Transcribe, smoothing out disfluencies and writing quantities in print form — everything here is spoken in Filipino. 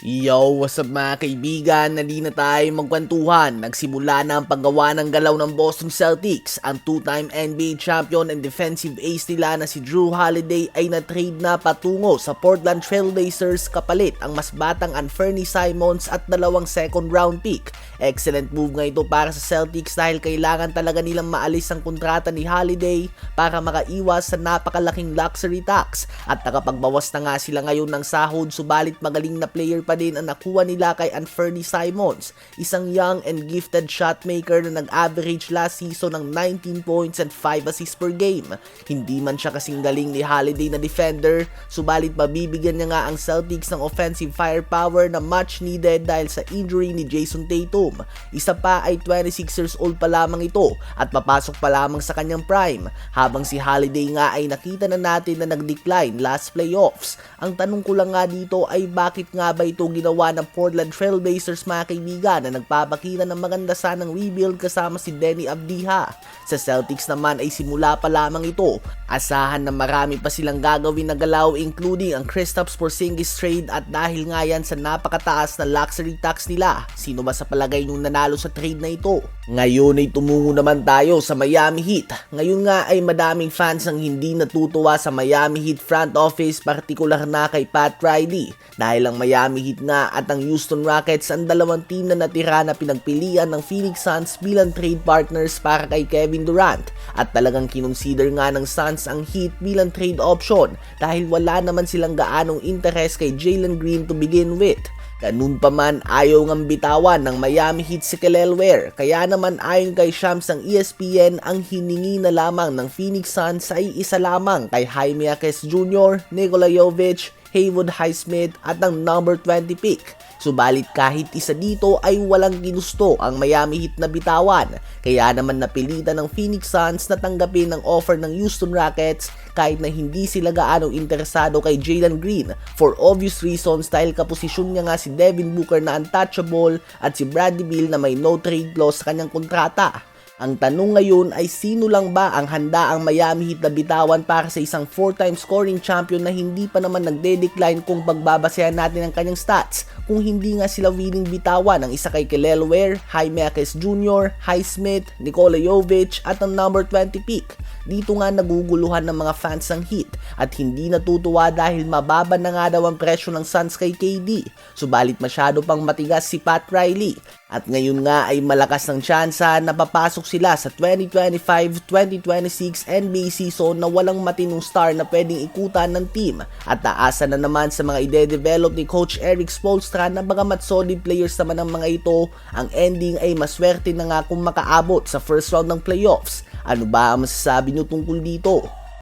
Yo, what's up mga kaibigan? Nali na tayo magkwentuhan. Nagsimula na ang paggawa ng galaw ng Boston Celtics. Ang two-time NBA champion and defensive ace nila na si Jrue Holiday ay na-trade na patungo sa Portland Trail Blazers kapalit ang mas batang Anthony Simons at 2 second round pick. Excellent move nga ito para sa Celtics dahil kailangan talaga nilang maalis ang kontrata ni Holiday para makaiwas sa napakalaking luxury tax. At nakapagbawas na nga sila ngayon ng sahod, subalit magaling na player pa din ang nakuha nila kay Anthony Simons, isang young and gifted shotmaker na nag-average last season ng 19 points and 5 assists per game. Hindi man siya kasing galing ni Holiday na defender, subalit mabibigyan niya nga ang Celtics ng offensive firepower na much needed dahil sa injury ni Jason Tatum. Isa pa ay 26 years old pa lamang ito at papasok pa lamang sa kanyang prime, habang si Holiday nga ay nakita na natin na nag-decline last playoffs. Ang tanong ko lang nga dito ay bakit nga ba ito ginawa ng Portland Trail Blazers mga kaibigan na nagpapakita ng maganda sanang rebuild kasama si Deni Avdija. Sa Celtics naman ay simula pa lamang ito. Asahan na marami pa silang gagawin na galaw including ang Kristaps Porzingis trade, at dahil nga yan sa napakataas na luxury tax nila, sino ba sa palagay nyung nanalo sa trade na ito? Ngayon ay tumungo naman tayo sa Miami Heat. Ngayon nga ay madaming fans ang hindi natutuwa sa Miami Heat front office, partikular na kay Pat Riley, dahil ang Miami Heat nga at ang Houston Rockets ang dalawang team na natira na pinagpilian ng Phoenix Suns bilang trade partners para kay Kevin Durant, at talagang kinonsider nga ng Suns ang Heat bilang trade option dahil wala naman silang gaanong interest kay Jalen Green to begin with. Ganun pa man, ayaw ngang bitawan ng Miami Heat si Kelly Oubre, kaya naman ayon kay Shams ng ESPN, ang hiningi na lamang ng Phoenix Suns ay isa lamang kay Jaime Jaquez Jr., Nikola Jovic, Haywood Highsmith at ang number 20 pick. Subalit kahit isa dito ay walang ginusto ang Miami Heat na bitawan, kaya naman napilitan ng Phoenix Suns na tanggapin ang offer ng Houston Rockets kahit na hindi sila gaano interesado kay Jalen Green for obvious reasons dahil kaposisyon niya nga si Devin Booker na untouchable at si Bradley Beal na may no trade clause sa kanyang kontrata. Ang tanong ngayon ay sino lang ba ang handa ang Miami Heat na bitawan para sa isang 4-time scoring champion na hindi pa naman nagde-decline kung pagbabasehan natin ang kanyang stats, kung hindi nga sila willing bitawan ang isa kay Kelly Oubre, Jaime Jaquez Jr., Highsmith, Nikola Jovic at ang number 20 pick. Dito nga naguguluhan ng mga fans ng Heat at hindi natutuwa dahil mababa na nga daw ang presyo ng Suns kay KD, subalit masyado pang matigas si Pat Riley. At ngayon nga ay malakas ng tsansa na papasok sila sa 2025-2026 NBA season na walang matinong star na pwedeng ikutan ng team, at taasa na naman sa mga ide-develop ni Coach Erik Spoelstra na bagamat solid players naman ang mga ito, ang ending ay maswerte na nga kung makaabot sa first round ng playoffs. Ano ba ang masasabi nyo tungkol dito?